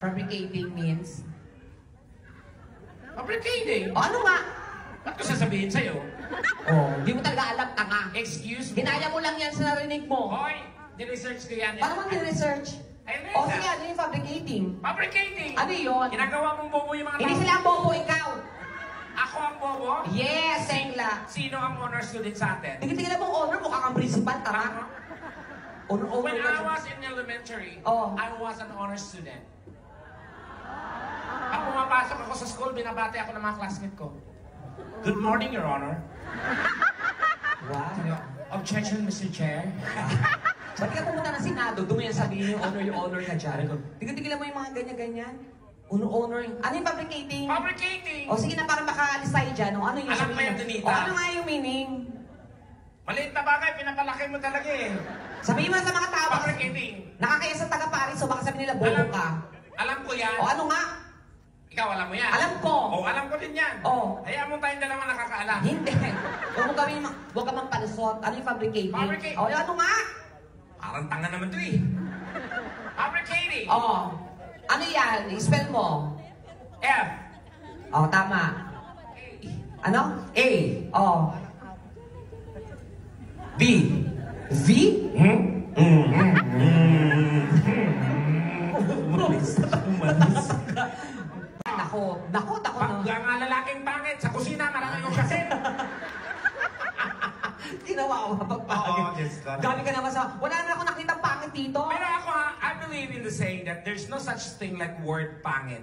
Fabricating means? Fabricating? O ano nga? Ba't ko sasabihin sa'yo? Oh, di mo talaga alam, tanga. Excuse me? Ginaya mo lang yan sa narinig mo. Hoy! Niresearch ko yan. Paano mo research? I read O that. sige, ano yung fabricating? Fabricating! Ano yun? Ginagawa mong bobo yung mga Hindi tao. sila ang bobo, ikaw. Ako ang bobo? Yes, Tekla. Sino ang honor student sa atin? Tingin-tingin mo honor, mukha kang principal, tama? Honor When ka I dyan. was in elementary, Oh. I was an honor student. Pag pumapasok ako sa school, binabati ako ng mga classmate ko. Good morning, Your Honor. Wow. Objection, Mr. Chair. Ba't ka pumunta ng Senado? Doon mo yan sabihin yung honor ka dyan. Tingin-tingin mo yung mga ganyan-ganyan. Honor. Ano yung fabricating? Fabricating! O sige na, parang makaalis tayo dyan. O ano yung Alam mo yan, Donita. O ano nga yung meaning? Maliit na bagay, pinapalaki mo talaga eh. Sabihin mo sa mga tao. Fabricating. Nakakaya sa taga-Paris, so baka sabihin nila, bobo ka. Alam ko yan. O ano nga? Ikaw, alam mo yan. Alam ko. O, alam ko din yan. O. Hayaan mo tayong dalawa nakakaalam. Hindi. Huwag ka magpalusot. Ano yung fabricating? Fabricating. O ano nga? Parang tanga naman to eh. Fabricating. O. Ano yan? I-spell mo. F. O, tama. Ano? A. O. B. V? Nako na. Pag nga lalaking pangit sa kusina, marami yung kasin. Ginawa ko mapagpangit. Oo, Diyos ko. Gabi ka naman sa, wala na ako nakitang pangit dito. Pero ako ha, I believe in the saying that there's no such thing like word pangit.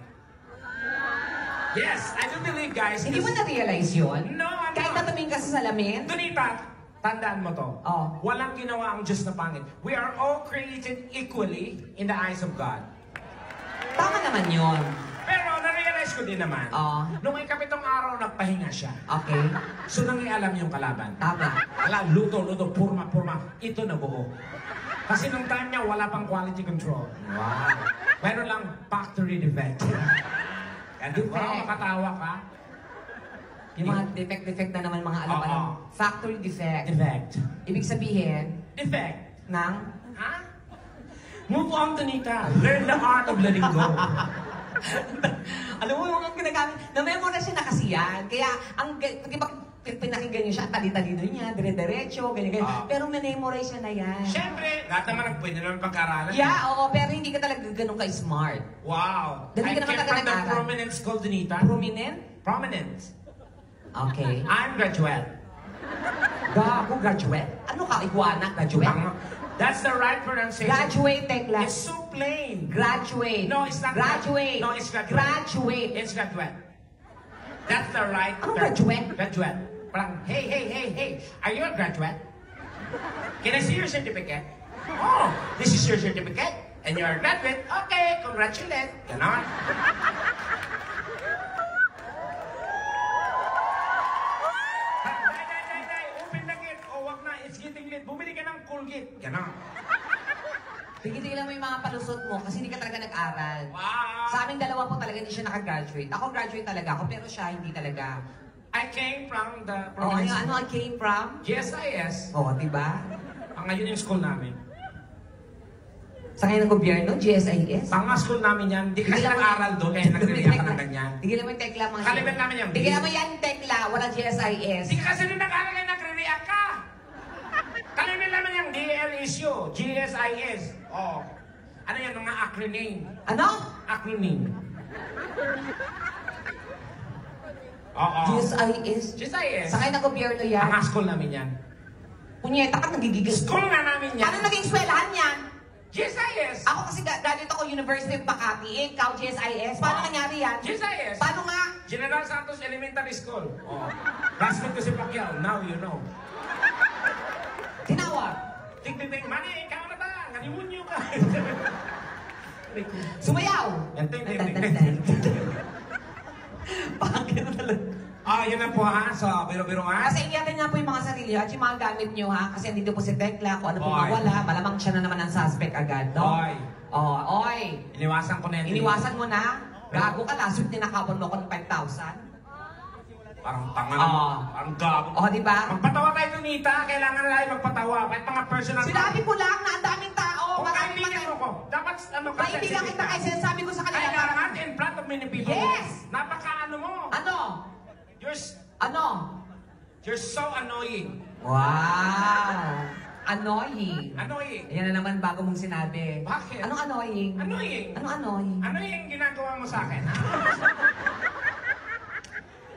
Yes, I do believe, guys. Hindi mo na-realize yun? No, I'm Kahit not. natuming ka sa salamin? Donita, tandaan mo to. Oh. Walang ginawa ang Diyos na pangit. We are all created equally in the eyes of God. Tama naman yun. Pero na-realize ko din naman, Oh. nung ikapitong araw nagpahinga siya. Okay. So nangialam yung kalaban. Tama. Alam, luto, purma. Ito na buo. Kasi nung time niya, wala pang quality control. Wow. Meron lang factory defect. Kaya Defect. wow, makatawa ka. Yung mga defect na naman mga alam. Oo. Factory defect. Defect. Ibig sabihin Defect. ng... Ha? Move on, Donita. Learn the art of letting go. Alam mo yung mga ginagamit, na-memorize siya na kasi yan. Kaya, pinakinggan niyo siya, tali-talino niya, dire-diretso, ganyan-ganyan. Ah. Pero na-memorize siya na yan. Siyempre, lahat naman pwede naman pag-aralan. Yeah, oo, pero hindi ka talaga ganun ka-smart. Wow. Dahil I ka naman came from the nag-aral. prominent school, Donita. Prominent? Prominent. Okay. I'm graduate. Gago, graduate? Ano ka, iguana, graduate? That's the right pronunciation. Graduate, Tekla. It's so plain. Graduate. No, it's not. Graduate. No, it's graduate. Graduate. It's graduate. That's the right. Anong graduate? Graduate. Parang, hey. Are you a graduate? Can I see your certificate? Oh, this is your certificate? And you're a graduate? Okay, congratulations. Ganon. Day. Open the gate. O, wag na. It's getting late. Bumili ka ng Colgate. Ganon. Tigil-tigilan mo yung mga palusot mo kasi hindi ka talaga nag-aral. Wow. Sa aming dalawa po talaga hindi siya nakagraduate. Ako graduate talaga ako, pero siya hindi talaga. I came from the Oh, province. ano I came from? GSIS. Oh, diba? Ang ngayon yung school namin. Sa ngayon ng gobyerno, GSIS. Panga school namin yan. Hindi kasi Tigilan mo- nag-aral doon kaya nagre-react ka ng ganyan. Tigilan mo yung tekla mga Kaliban namin yan. Tigilan mo yan tekla, walang GSIS. Hindi ka kasi rin nag-aral kaya nagre-react ka. Kaliban namin yung DL issue. GSIS. Oh. Ano yan? Mga acronym. Ano? Acronym. Oo. GSIS? GSIS. Sa ngayon ng gobyerno yan. Panga school namin yan. Punyeta ka, nagigigil. School na namin yan. Ano naging eskwelahan yan? GSIS. Ako kasi graduate ako University of Makati, ikaw GSIS. Paano nangyari yan? GSIS. Paano nga? General Santos Elementary School. Oh. Classmate ko si Pacquiao. Now you know. Tinawag. Ting, mani, ikaw na ba? Nganimunyo ka. Sumayaw. Yan, ting. Pangit na talaga. Ah, yun na po ha. So, biro-biro nga. Kasi ingatan nga po yung mga sarili at yung mga gamit nyo ha. Kasi andito po si Tekla, kung ano po Oy. mawala, malamang siya na naman ang suspect agad, no? Oy. Oh, oy. Iniwasan ko na yan. Iniwasan mo na? Gago ka, last week ninakawan mo ko ng 5,000. Parang tanga Ah. naman. Parang gago. Oh, di ba? Magpatawa tayo, Donita. Kailangan na tayo magpatawa. Kahit mga personal. Sinabi ko lang na ang daming tao. O, Maraming kaibigan mo ko. Dapat, ano ka. Kaibigan kita kasi sabi ko sa kanila, I know. Napaka-ano mo. Ano? You're, Ano? you're so annoying. Wow! Annoying. Annoying. Ayan na naman bago mong sinabi. Bakit? Anong annoying? Annoying. Anong annoying? Ano yung ginagawa mo sa akin, ha?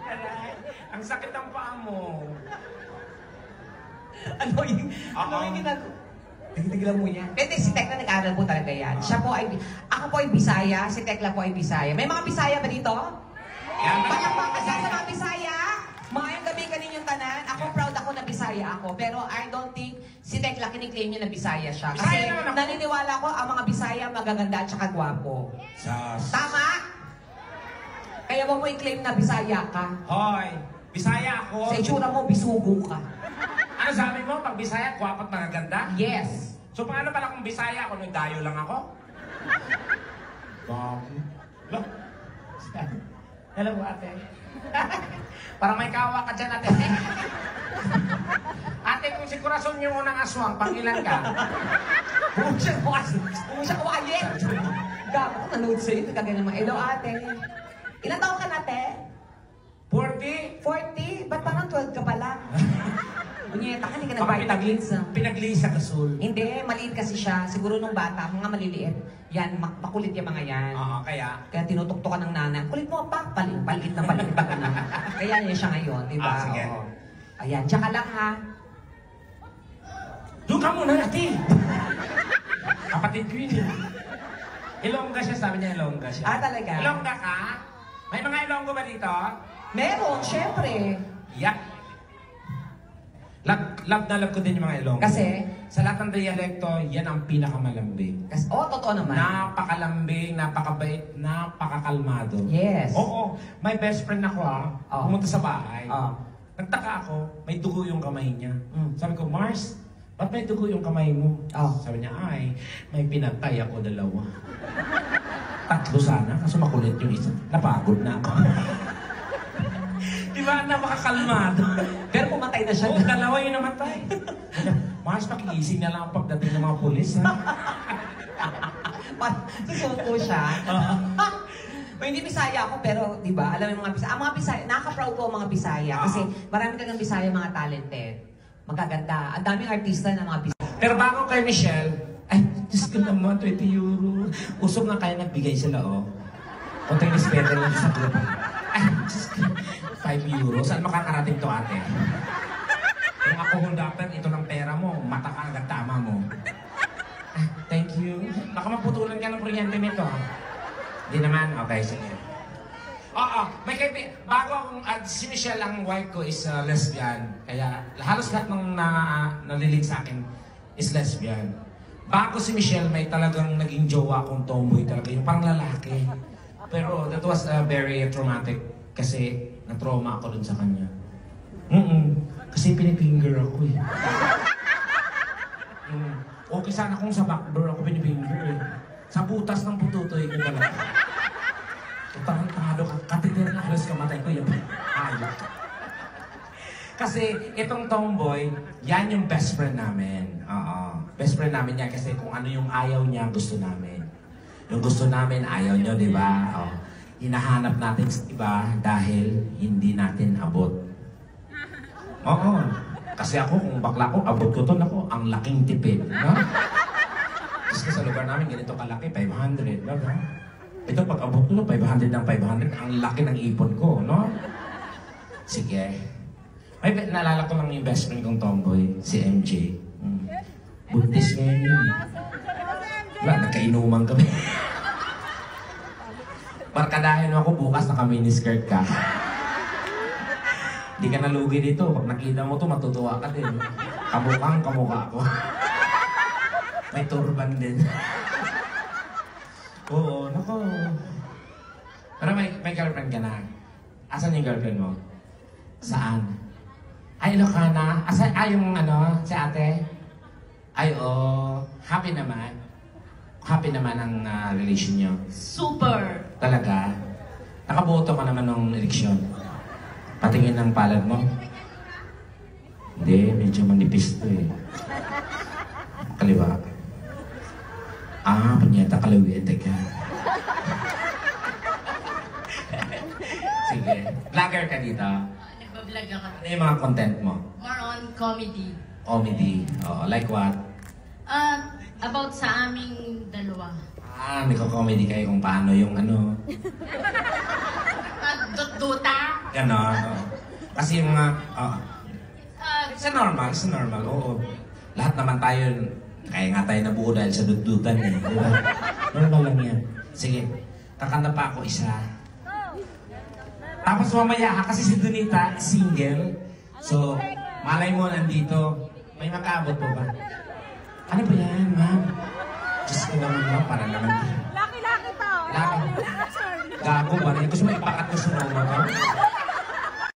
Aray, ang sakit ng paa mo. Annoying? Annoying ginagawa? Tigilan mo yan. Pwede si Tekla nag-aral po talaga yan. Siya po ay, ako po ay Bisaya, si Tekla po ay Bisaya. May mga Bisaya ba dito? Yan. Palakpak kasi sa mga Bisaya. Maayong gabi kaninyong tanan. Ako proud ako na Bisaya ako. Pero I don't think si Tekla kiniklaim niya na Bisaya siya. Kasi Bisaya naman ako. naniniwala ko ang mga Bisaya magaganda at saka gwapo. Tama? Kaya mo i-claim na Bisaya ka. Hoy, Bisaya ako. Sa itsura mo, bisugo ka. Ano sabi mo? Pag Bisaya, kwapat magaganda? Yes. So paano pala kung Bisaya ako, dayo lang ako? Hello? Hello, ate. Parang may kawa ka dyan, ate. Ate, kung si Corazon yung unang aswang, pangilan ka? Huwag siya kawayin. Gago ko nanood sa'yo. Kagaya naman. Hello, ate. Ilan taon ka na, ate? 40? 40? Ba't parang 12 ka pa lang? Bunyeta ka, hindi ka nag-vitamins. Pinaglisa ka, Sul. Hindi, maliit kasi siya. Siguro nung bata, mga maliliit. Yan, makulit yung mga yan. Oo, kaya? Kaya tinutuktok ka ng nana. Kulit mo pa, palit na palit pa ka na. Kaya yan siya ngayon, di ba? Ah, sige. Oo. Ayan, tsaka lang ha. Doon ka muna, ate. Kapatid ko yun. Ilongga siya, sabi niya Ilongga siya. Ah, talaga? Ilongga ka? May mga Ilonggo ba dito? Meron, syempre. Yak. Love na love ko din yung mga Ilonggo. Kasi? Sa lahat ng dialekto, yan ang pinakamalambing. Kasi, totoo naman. Napakalambing, napakabait, napakakalmado. Yes. Oo, may best friend ako pumunta sa bahay. Nagtaka ako, may dugo yung kamay niya. Sabi ko, Mars, ba't may dugo yung kamay mo? Sabi niya, ay, may pinatay ako 2. 3 sana, kaso makulit yung isa. Napagod na ako. Di ba, napakakalmado. Pero pumatay na siya. Oo, 2 yung namatay. Mars, pakigising na lang ang pagdating ng mga pulis, ha? Susuko siya. Hindi Bisaya ako, pero di ba, alam mo yung mga Bisaya. Ang mga Bisaya, nakaka-proud ko ang mga Bisaya. Kasi marami talagang Bisaya mga talented. Magaganda. Ang daming artista na mga Bisaya. Pero bago kay Michelle, ay, Diyos ko naman, 20 euro. Usog na kaya nagbigay sila, Konting respeto lang sa grupo. Ay, Diyos ko, 5 euro. Saan makakarating to, ate? Kung ako hundapan, ito lang pera mo, mata ka agad tama mo. Ay, thank you. Baka maputulan ka ng kuryente nito. Hindi naman? Okay, sige. Oo, may bago akong, si Michelle, ang wife ko is lesbian. Kaya halos lahat ng nalilig sa akin is lesbian. Bago si Michelle, may talagang naging jowa akong tomboy talaga. Yung parang lalaki. Pero that was very traumatic kasi na-trauma ako dun sa kanya. Kasi pinipinger ako eh. Okay sana kung sa backdoor ako pinipinger eh. Sa butas ng pututoy ko pala. Tarantado ka, katiter na halos kamatay ko yun. Ayok. Kasi itong tomboy, yan yung best friend namin. Best friend namin yan kasi kung ano yung ayaw niya, gusto namin. Yung gusto namin, ayaw niyo, di ba? Hinahanap natin sa iba dahil hindi natin abot. Oo. Kasi ako, kung bakla ko, abot ko to, naku, ang laking tipid. No? Kasi sa lugar namin, ganito kalaki, 500. No? Ito, pag abot ko, 500 ng 500, ang laki ng ipon ko, no? Sige. May naalala ko lang yung best friend kong tomboy, si MJ. Buntis ngayon yun. Wala, nagkainuman kami. Barkadahin mo ako, bukas naka-miniskirt ka. Hindi ka nalugi dito. Pag nakita mo to, matutuwa ka din. Kamukha ko. May turban din. Oo, nako. Pero may girlfriend ka na. Asan yung girlfriend mo? Saan? Ay, Ilocana. Asan? Yung si ate? Ay, happy naman. Happy naman ang relation niyo. Super! Talaga? Nakaboto ka naman ng eleksyon. Patingin ng palad mo. Hindi, medyo manipis to eh. Kaliwa. Punyeta, kalawi, teka. Vlogger ka dito. Nagbablog ako. Ano yung mga content mo? More on comedy. Comedy. Oo, like what? About sa aming dalawa. Nagko-comedy kayo kung paano yung ano. Duta. Ganon. Kasi yung mga... sa normal, oo. Lahat naman tayo, kaya nga tayo nabuo dahil sa dudutan eh. Di ba? Normal lang yan. Sige, kakanta pa ako isa. Tapos mamaya kasi si Donita, single. So, malay mo nandito. May makaabot po ba? Ano ba yan, ma'am? Diyos ko naman, ma'am, para naman. Laki-laki to. Laki. Gago ba? Gusto mo ipakat ko sa mga, ma'am?